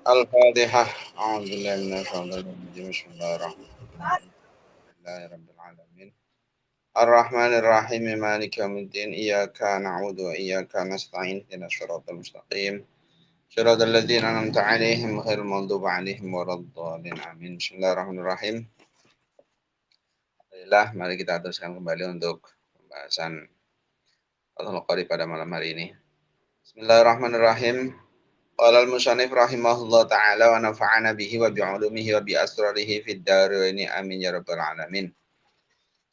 الفاتحة. أعوذ بالله من الشيطان الرجيم. بسم الله الرحمن الرحيم. لله رب العالمين الرحمن الرحيم مالك يوم الدين إياك نعبد وإياك نستعين اهدنا الصراط المستقيم صراط الذين أنعمت عليهم غير المغضوب عليهم ولا الضالين آمين. بسم الله الرحمن الرحيم. Alhamdulillah, mari kita teruskan kembali untuk pembahasan Al-Qari pada malam hari ini. Bismillahirrahmanirrahim. Qala al-musannif rahimahullah ta'ala wa nafa'ana bihi wa bi'ulumihi wa bi asrarihi fid dharaini amin ya rabbal alamin.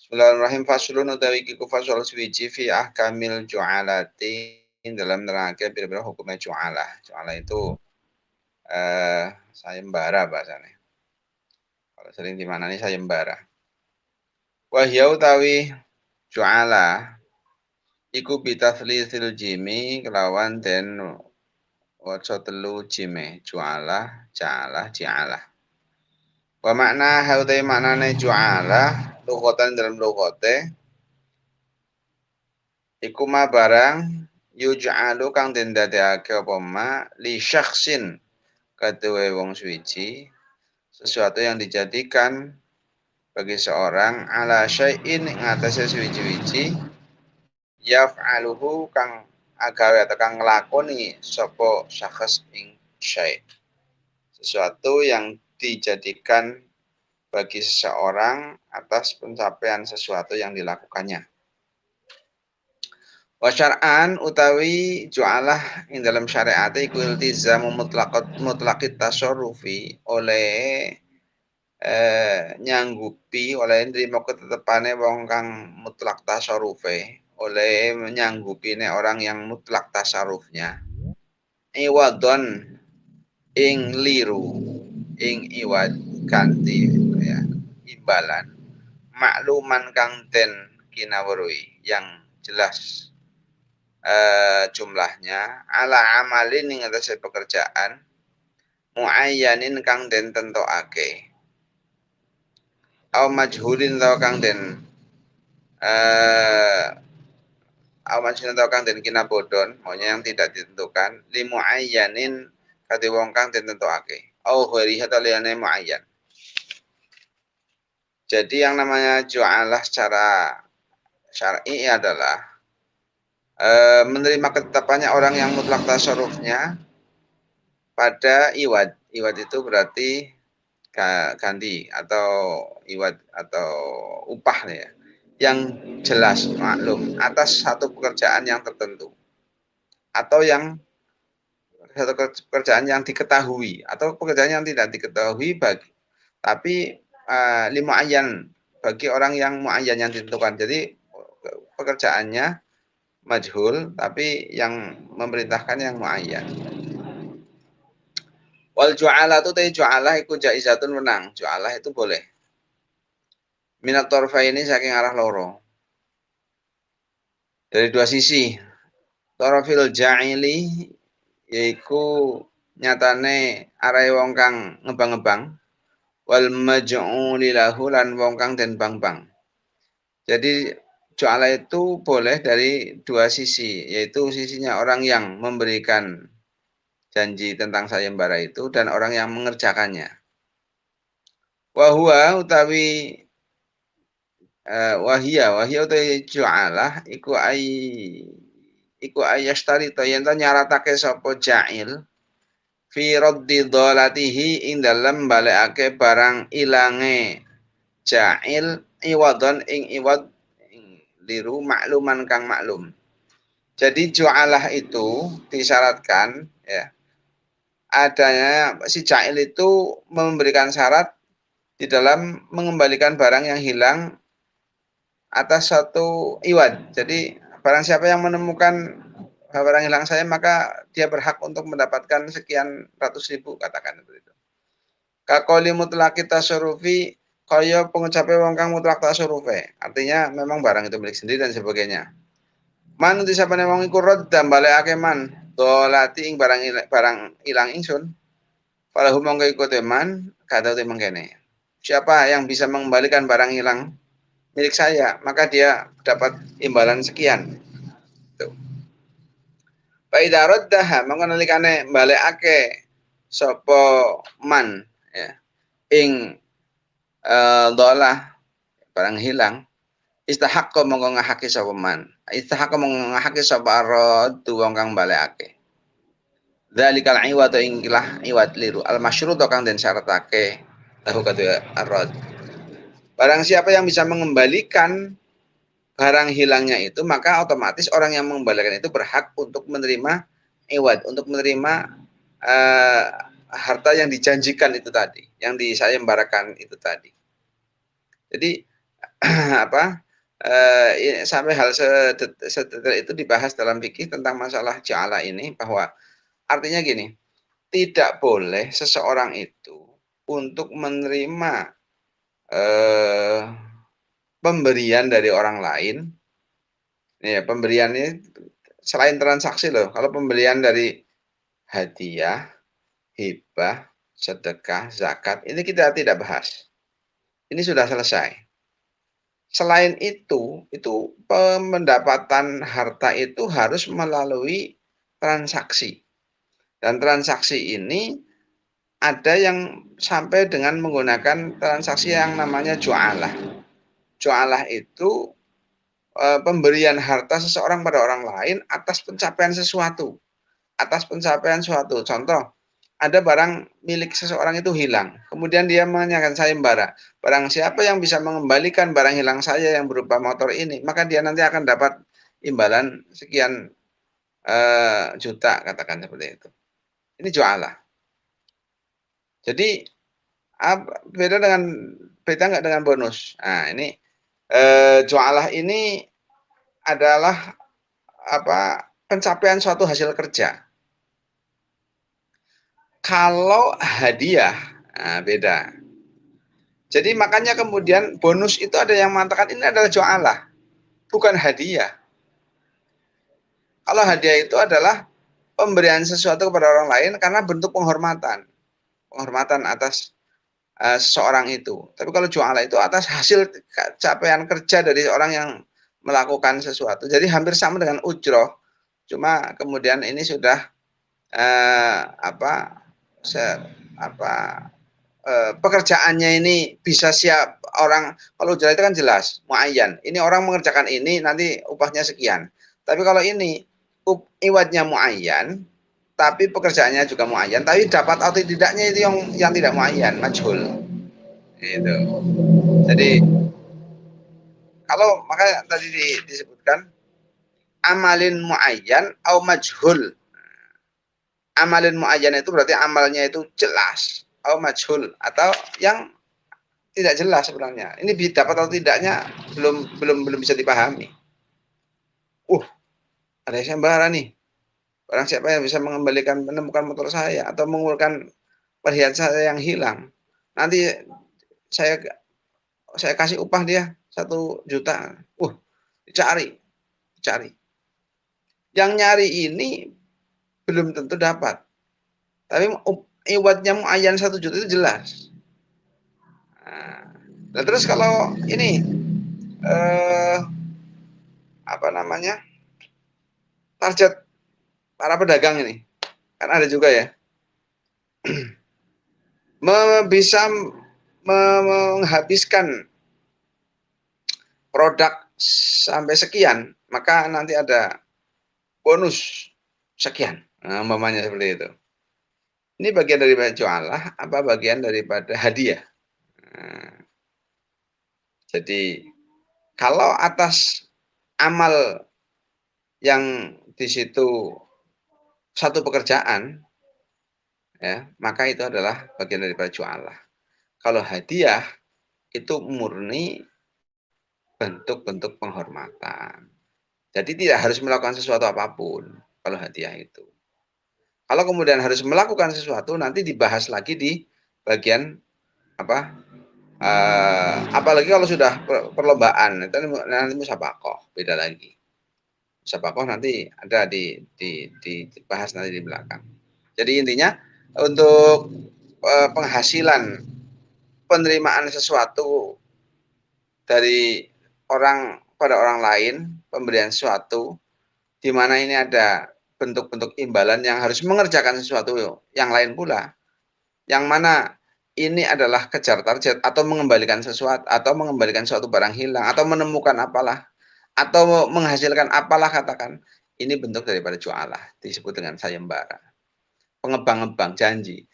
Bismillahirrahmanirrahim. Faslun utawi iku fasal suwiji fi ahkamil ju'alati dalam nerangake pira-pira hukumnya ju'alah. Ju'alah itu sayembara bahasanya. Kalau sering dimaknani sayembara. Wa hiya utawi ju'alah iku bitathlisil jimi kelawan den waca telu jime ju'alah, ja'alah, ji'alah. Wa makna hautai maknane ju'alah lughatan dalam lughate iku ma barang yuj'alu kang den dadekake apa ma li syakhsin kaduwe wong suwiji sesuatu yang dijadikan bagi seorang ala syai'in ing atase suwiji-wiji yaf'aluhu kang agawe atau kang nglakoni sapa syakhs ing syai'. Sesuatu yang dijadikan bagi seseorang atas pencapaian sesuatu yang dilakukannya. Wa syar'an utawi ju'alah ing dalam syariat iku iltizamu mutlaqit tasarrufi oleh nyanggupi oleh nrimo ketetepane wong kang mutlak tasarrufe oleh nyanggupine orang yang mutlak tasarrufnya iwadon ing liru ing iwad ganti ya imbalan makluman kang den kinawruhi yang jelas jumlahnya ala amalin ing atase pekerjaan muayyanin kang den tentokake au majhulin tau kang den au majhulin tau kang den kinabodon maunya yang tidak ditentukan li muayyanin kate wong kang den tentokake au ghairiha taliyane muayyan. Jadi yang namanya ju'alah secara syar'i adalah menerima ketetapannya orang yang mutlak tasarrufnya pada iwad. Iwad itu berarti ganti atau iwad atau upah ya. Yang jelas maklum atas satu pekerjaan yang tertentu atau yang satu pekerjaan yang diketahui atau pekerjaan yang tidak diketahui tapi lima ayan bagi orang yang muayyan yang ditentukan. Jadi pekerjaannya majhul tapi yang memerintahkan yang muayyan. Wal ju'alah itu ju'alah iku jaizatun menang. Ju'alah itu boleh. Minat torfa ini saking arah loro. Dari dua sisi. Torofil ja'ili yaiku nyatane arai wong kang ngebang-ngebang. Wal maj'uli lahu lan wong kang den bang-bang. Jadi ju'alah itu boleh dari dua sisi, yaitu sisinya orang yang memberikan janji tentang sayembara itu dan orang yang mengerjakannya. Wahua utawi wahia utawi ju'alah iku ayastari to yen to nyaratake sapa ja'il fi raddi dhalatihi ing dalem balekake barang ilange ja'il iwadon ing iwad liru makluman kang maklum. Jadi ju'alah itu disyaratkan ya adanya si ja'il itu memberikan syarat di dalam mengembalikan barang yang hilang atas satu iwad. Jadi barang siapa yang menemukan barang hilang saya maka dia berhak untuk mendapatkan sekian ratus ribu katakan itu. Kakoli mutlak kita surufi kaya pengucape wong kang mutlak tasarrufe. Artinya memang barang itu milik sendiri dan sebagainya. Man disapane wong iku radda balekake man dolati ing barang ilang ingsun. Falahu mongko iku teman kata te mengkene. Siapa yang bisa mengembalikan barang hilang milik saya, maka dia dapat imbalan sekian. Tuh. Fa idza raddaha mongko nalikane balekake sapa man ya ing dhalah barang hilang istahaqqa mongko ngahake sapa man istahaqqa mongko ngahake sapa aradu wong kang balekake dzalikal iwad ing ilah iwad liru al masyruut kang den syaratake lahu kadhe arad barang siapa yang bisa mengembalikan barang hilangnya itu maka otomatis orang yang mengembalikan itu berhak untuk menerima iwad untuk menerima uh, harta yang dijanjikan itu tadi yang disayembarakan itu tadi jadi apa sampai hal sedetail itu dibahas dalam fikih tentang masalah ja'ala ini bahwa artinya gini, tidak boleh seseorang itu untuk menerima pemberian dari orang lain, ya pemberian ini selain transaksi loh, kalau pemberian dari hadiah, hibah, sedekah, zakat, ini kita tidak bahas. Ini sudah selesai. Selain itu pendapatan harta itu harus melalui transaksi. Dan transaksi ini ada yang sampai dengan menggunakan transaksi yang namanya ju'alah. Ju'alah itu pemberian harta seseorang pada orang lain atas pencapaian sesuatu. Atas pencapaian suatu. Contoh, ada barang milik seseorang itu hilang. Kemudian dia menanyakan sayembara. Barang siapa yang bisa mengembalikan barang hilang saya yang berupa motor ini, maka dia nanti akan dapat imbalan sekian juta, katakan seperti itu. Ini jualah. Jadi beda nggak dengan bonus. Nah ini jualah ini adalah pencapaian suatu hasil kerja. Kalau hadiah, nah beda. Jadi makanya kemudian bonus itu ada yang mengatakan ini adalah jualah, bukan hadiah. Kalau hadiah itu adalah pemberian sesuatu kepada orang lain karena bentuk penghormatan atas seseorang itu. Tapi kalau jualah itu atas hasil capaian kerja dari orang yang melakukan sesuatu. Jadi hampir sama dengan ujroh, cuma kemudian ini sudah pekerjaannya ini bisa siap orang. Kalau ujroh itu kan jelas muayyan, ini orang mengerjakan ini nanti upahnya sekian. Tapi kalau ini iwadnya muayyan tapi pekerjaannya juga muayyan tapi dapat atau tidaknya itu yang tidak muayyan, majhul gitu. Jadi kalau makanya tadi disebutkan amalin muayyan atau majhul. Amalin muayyan itu berarti amalnya itu jelas atau majhul atau yang tidak jelas sebenarnya. Ini dapat atau tidaknya belum bisa dipahami. Ada sayembara nih. Barang siapa yang bisa menemukan motor saya atau mengumpulkan perhiasan saya yang hilang, nanti saya kasih upah dia 1 juta. Dicari. Yang nyari ini belum tentu dapat. Tapi iwadnya muayyan 1 juta itu jelas. Nah, terus kalau ini target para pedagang ini kan ada juga ya bisa menghabiskan produk sampai sekian maka nanti ada bonus sekian, umpamanya seperti itu. Ini bagian daripada jualah apa bagian daripada hadiah. Jadi kalau atas amal yang di situ satu pekerjaan ya, maka itu adalah bagian daripada jualah. Kalau hadiah itu murni bentuk-bentuk penghormatan. Jadi tidak harus melakukan sesuatu apapun kalau hadiah itu. Kalau kemudian harus melakukan sesuatu nanti dibahas lagi di bagian apalagi kalau sudah perlombaan itu nanti musabaqah, beda lagi. Musabaqah nanti ada dibahas nanti di belakang. Jadi intinya untuk penghasilan penerimaan sesuatu dari orang pada orang lain, pemberian sesuatu, di mana ini ada bentuk-bentuk imbalan yang harus mengerjakan sesuatu yang lain pula, yang mana ini adalah kejar target atau mengembalikan sesuatu atau mengembalikan suatu barang hilang atau menemukan apalah atau menghasilkan apalah katakan, ini bentuk daripada jualah, disebut dengan sayembara. Pengebang-ngebang janji.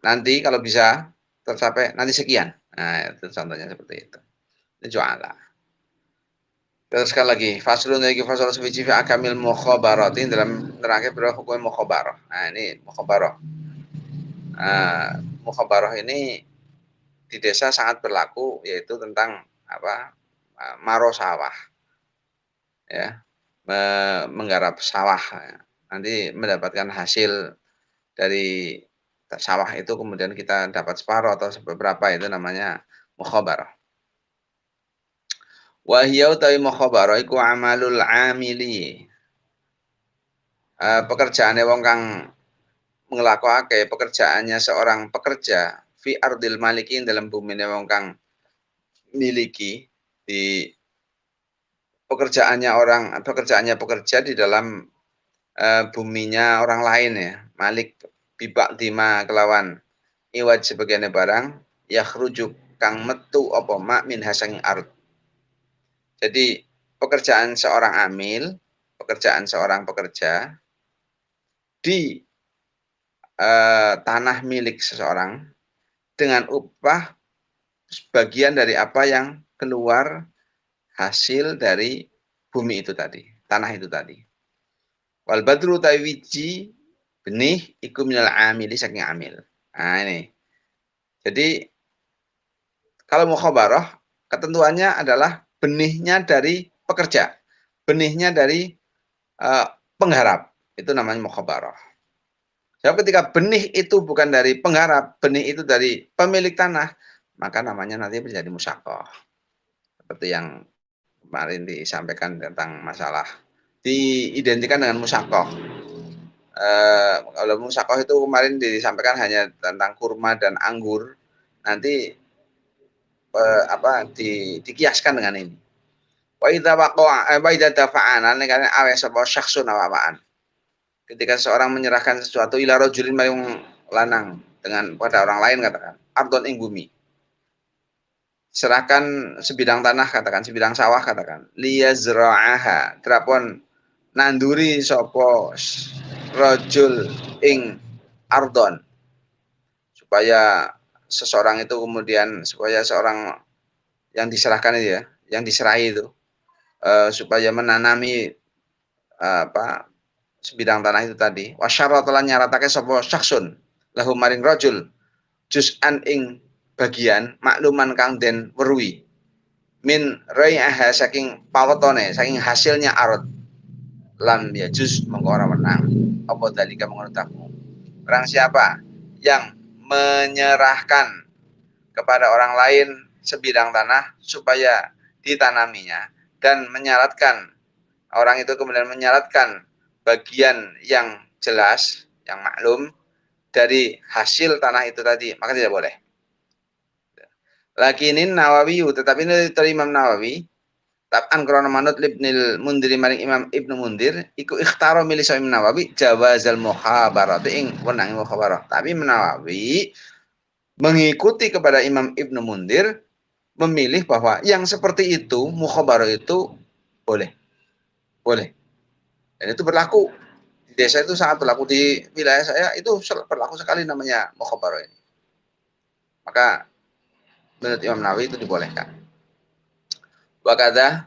Nanti kalau bisa tercapai nanti sekian. Nah, itu contohnya seperti itu. Itu jualah. Terus sekali lagi, faslun iki fasal suci fi akamil mukhabarati dalam nerangke berapa hukum mukhabarah. Nah, ini mukhabarah. Mukhabarah ini di desa sangat berlaku yaitu tentang apa? Maro sawah ya. Menggarap sawah ya. Nanti mendapatkan hasil dari sawah itu kemudian kita dapat separuh atau beberapa itu namanya mukhabarah. Wa hiya utawi mukhabarah iku amalul amili. Pekerjaane wong kang nglakokake pekerjaannya seorang pekerja fi ardil malikin dalam bumine wong kang miliki di pekerjaannya pekerja di dalam buminya orang lain ya. Malik bibak dima kelawan iwat sebagiannya barang yakhruju kang metu apa mak min hasanging ard. Jadi pekerjaan seorang pekerja di tanah milik seseorang dengan upah sebagian dari apa yang keluar hasil dari bumi itu tadi, tanah itu tadi. Wal badru wiji benih iku minal amili saking amil. Nah ini. Jadi kalau mukhabarah ketentuannya adalah benihnya dari pekerja, benihnya dari penggarap. Itu namanya mukhabarah. Sebab ketika benih itu bukan dari penggarap, benih itu dari pemilik tanah, maka namanya nanti menjadi musyakoh. Seperti yang kemarin disampaikan tentang masalah diidentikan dengan musyakoh. Kalau musyakoh itu kemarin disampaikan hanya tentang kurma dan anggur, nanti dikiaskan dengan ini. Wa idza dafa'ana nekane awe sapa syakhsun awaan. Ketika seorang menyerahkan sesuatu ila rajulin mayung lanang dengan pada orang lain katakan ardon ing bumi. Serahkan sebidang tanah katakan sebidang sawah katakan liyazra'aha trapon nanduri sapa rajul ing ardon supaya seseorang itu kemudian supaya seorang yang diserahkan itu ya, yang diserahi itu supaya menanami sebidang tanah itu tadi wasyara telah nyaratake sapa syaksun lahu maring rajul juz'an ing bagian makluman kang den weruhi min rai'aha saking pawetone saking hasilnya arad lam ya juz mengko ora menang apa dalika menurutmu orang siapa yang menyerahkan kepada orang lain sebidang tanah supaya ditanaminya dan menyaratkan orang itu kemudian menyaratkan bagian yang jelas, yang maklum dari hasil tanah itu tadi, maka tidak boleh. Lakinin Nawawi, tetapi ini dari Imam Nawawi, tab'an krono manut libnil mundiri maring Imam Ibnu Mundir, iku ikhtaro milih Imam Nawawi jawazal mukhabarah, ing wenang mukhabarah. Tapi Nawawi mengikuti kepada Imam Ibnu Mundir, memilih bahwa yang seperti itu, mukhabarah itu boleh. Boleh. Dan itu berlaku di desa itu sangat berlaku di wilayah saya itu berlaku sekali namanya mukhabarah ini. Maka menurut Imam Nawawi itu dibolehkan. Wa kadza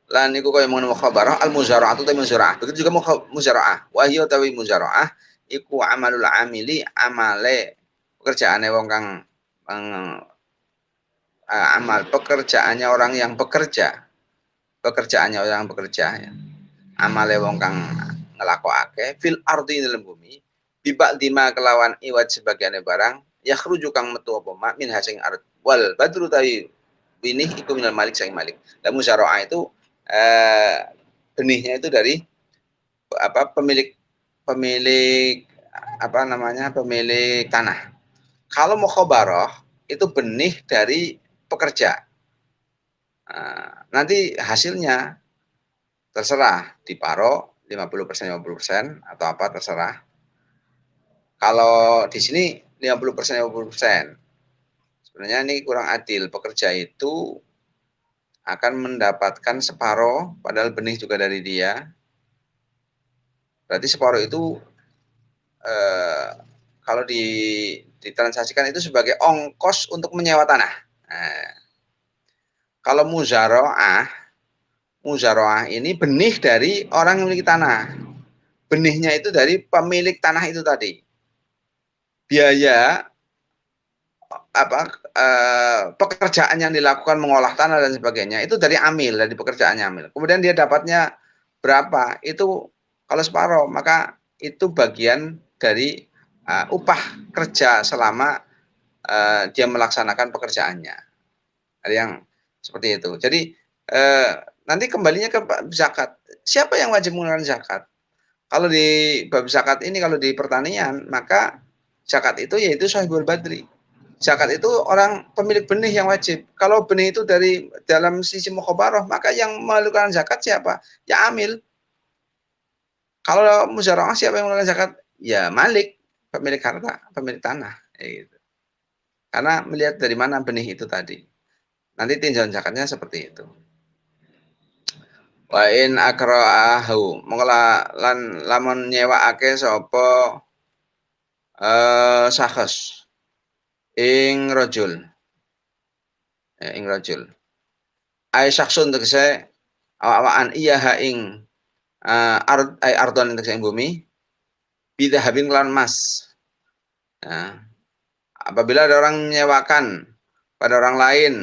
lan iku kaya mengenai mukhabarah al muzara'ah atau muzara'ah. Begitu juga muzara'ah. Wa hiya tawi muzara'ah iku amalul amili amale pekerjaane wong kang amal pekerjaannya orang yang bekerja. Pekerjaannya orang yang bekerja ya. Amale wong kang ngelakokake fil ardi dalam bumi bibak dima kelawan iwat sebagiannya barang yakhruju kang metu apa mak min hasing ard wal badru tawi winih iku minal malik saing malik. Dan musyaraah itu benihnya itu dari pemilik pemilik tanah. Kalau mukhabarah itu benih dari pekerja. Nanti hasilnya terserah diparo 50% 50% atau apa terserah. Kalau di sini 50%, 50%. Sebenarnya ini kurang adil. Pekerja itu akan mendapatkan separuh, padahal benih juga dari dia. Berarti separuh itu eh, kalau ditransaksikan itu sebagai ongkos untuk menyewa tanah. Nah, kalau muzaroah ini benih dari orang yang memiliki tanah. Benihnya itu dari pemilik tanah itu tadi. Biaya pekerjaan yang dilakukan mengolah tanah dan sebagainya itu dari amil, dari pekerjaannya amil. Kemudian dia dapatnya berapa? Itu kalau separuh, maka itu bagian dari upah kerja selama dia melaksanakan pekerjaannya. Ada yang seperti itu. Jadi nanti kembalinya ke zakat. Siapa yang wajib mengeluarkan zakat? Kalau di bab zakat ini, kalau di pertanian, maka zakat itu yaitu sahibul badri. Zakat itu orang pemilik benih yang wajib. Kalau benih itu dari dalam sisi mukhabarah, maka yang mengeluarkan zakat siapa? Ya amil. Kalau muzaroah siapa yang mengeluarkan zakat? Ya malik, pemilik harta, pemilik tanah. Gitu. Karena melihat dari mana benih itu tadi. Nanti tinjauan zakatnya seperti itu. Wa in akra'ahu mengolah lan lamun nyewaake sapa sakhs ing rajul ing rajul ai saksun tegese awak-awakan iya ha ing ardon tegese ing bumi bidahabin lan mas. Nah, apabila ada orang menyewakan pada orang lain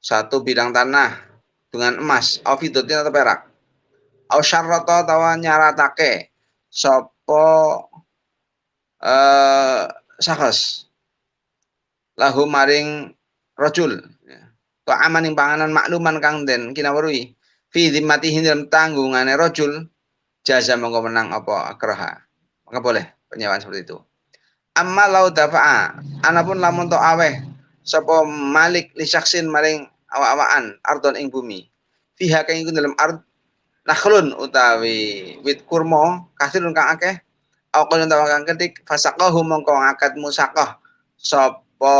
satu bidang tanah dengan emas au fidatin atau perak au syarrata tawa nyaratake sapa sakhs lahu maring rajul wa amaning panganan makluman kang den kinawruhi fi zimmatihi dalam tanggungane rajul jaza mongko menang apa akraha maka boleh penyewaan seperti itu. Amma lau dafa'a anapun lamun to aweh sapa malik li syaksin maring awak-awakan ardon ing bumi fiha kang iku dalam ard nakhlun utawi wit kurma kasirun kang akeh awakun utawa kang ketik fasaqahu mongko ngakad musaqah sapa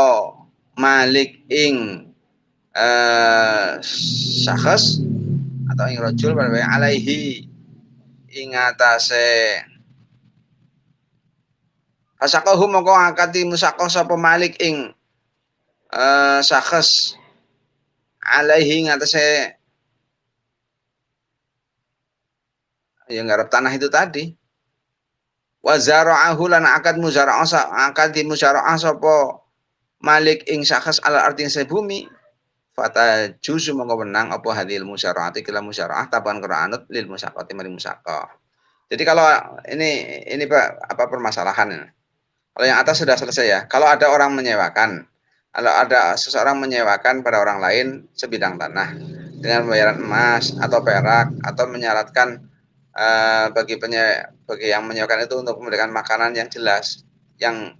malik ing syakhs atau ing rajul alaihi ing atase fasaqahu mongko ngakati musaqah sapa malik ing syakhs alaihi ing atase yang garap tanah itu tadi wa zara'ahu lan akad muzara'ah akad di muzara'ah sapa malik ing syakhs ala arti bumi fata juzu mongko menang apa hadil musyara'ati kila musyara'ah taban karo anut lil musaqati mari musaqah. Jadi kalau ini Pak apa permasalahan. Kalau yang atas sudah selesai ya. Kalau ada orang menyewakan, kalau ada seseorang menyewakan pada orang lain sebidang tanah dengan pembayaran emas atau perak atau menyaratkan bagi yang menyewakan itu untuk memberikan makanan yang jelas yang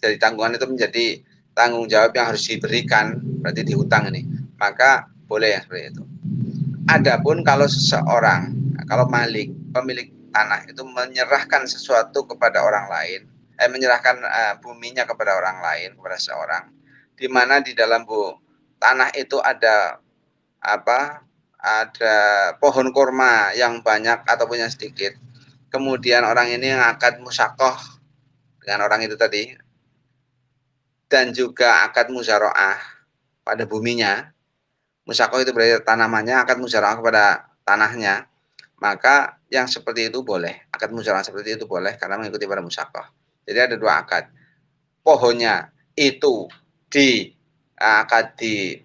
dari tanggungan itu menjadi tanggung jawab yang harus diberikan berarti dihutang ini maka boleh yang seperti itu. Adapun kalau seseorang kalau pemilik tanah itu menyerahkan sesuatu kepada orang lain menyerahkan buminya kepada orang lain kepada seorang di mana di dalam tanah itu ada ada pohon kurma yang banyak ataupun yang sedikit. Kemudian orang ini akad musakoh dengan orang itu tadi dan juga akad muzaroah pada buminya. Musakoh itu berarti tanamannya, akad muzaroah kepada tanahnya. Maka yang seperti itu boleh. Akad muzaroah seperti itu boleh karena mengikuti pada musakoh. Jadi ada dua akad. Pohonnya itu di akad di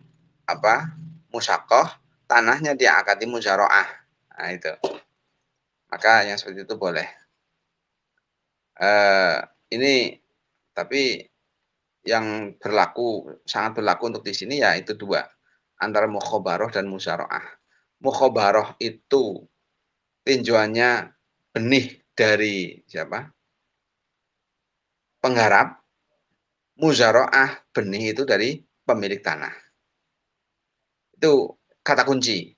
musakoh, tanahnya dia akad di muzaroah. Nah itu. Maka yang seperti itu boleh. Ini tapi yang sangat berlaku untuk di sini ya itu dua antara mukhabaroh dan musyaraah. Mukhabaroh itu tinjauannya benih dari siapa? Penggarap. Musyaraah benih itu dari pemilik tanah. Itu kata kunci.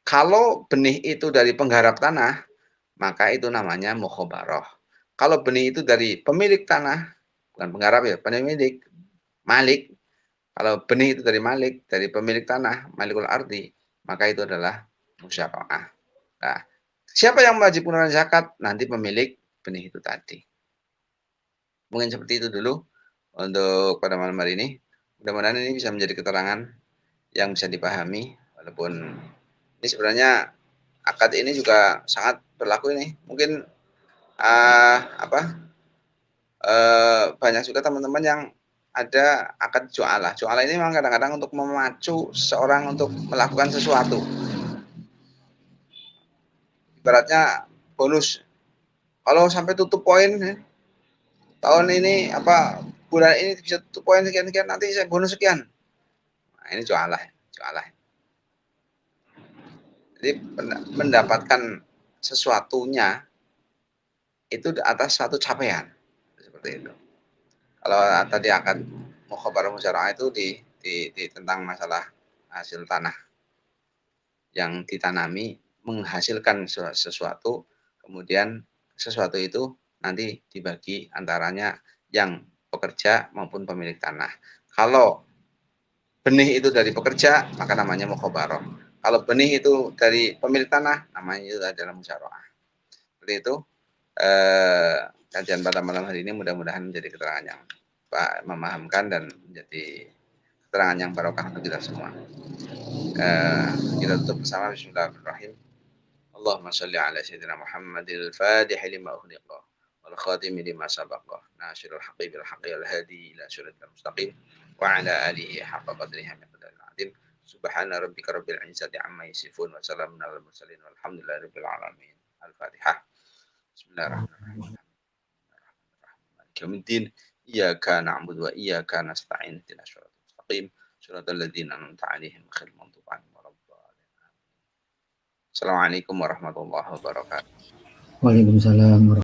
Kalau benih itu dari penggarap tanah, maka itu namanya mukhabaroh. Kalau benih itu dari pemilik tanah, bukan penggarap ya, pemilik, malik. Kalau benih itu dari malik, dari pemilik tanah, malikul ardi, maka itu adalah musyara'ah. Nah, siapa yang wajib menunaikan zakat? Nanti pemilik benih itu tadi. Mungkin seperti itu dulu untuk pada malam hari ini. Mudah-mudahan ini bisa menjadi keterangan yang bisa dipahami, walaupun ini sebenarnya akad ini juga sangat berlaku ini. Mungkin banyak juga teman-teman yang ada akad jualah. Jualah ini memang kadang-kadang untuk memacu seseorang untuk melakukan sesuatu. Ibaratnya bonus. Kalau sampai tutup poin tahun ini bulan ini bisa tutup poin sekian-sekian, nanti saya bonus sekian. Nah, ini jualah. Jadi mendapatkan sesuatunya itu atas satu capaian. Seperti itu. Kalau tadi akan mukhabarah musyara'ah itu di tentang masalah hasil tanah yang ditanami menghasilkan sesuatu, kemudian sesuatu itu nanti dibagi antaranya yang pekerja maupun pemilik tanah. Kalau benih itu dari pekerja, maka namanya mukhabarah. Kalau benih itu dari pemilik tanah, namanya itu adalah musyara'ah. Seperti itu. Kajian pada malam hari ini mudah-mudahan menjadi keterangan yang memahamkan dan menjadi keterangan yang barokah untuk kita semua. Kita tutup bersama bismillahirrahmanirrahim. Allahumma shalli ala sayyidina Muhammadil Fatihi lima ughliqa wal khatimi lima sabaqa nasirul haqqi bil haqqi wal hadi ila siratal mustaqim wa ala alihi haqqa qadrihi miqdaril azim. Subhana rabbika rabbil izzati amma yasifun wa salamun alal mursalin walhamdulillahi rabbil alamin. Al-Fatihah. Bismillahirrahmanirrahim. Yaumiddin. Iyyaka na'budu wa iyyaka nasta'in. Ihdinas siratal mustaqim. Siratal ladzina an'amta 'alaihim ghairil maghdubi 'alaihim waladdallin. Assalamualaikum warahmatullahi wabarakatuh. Waalaikumsalam.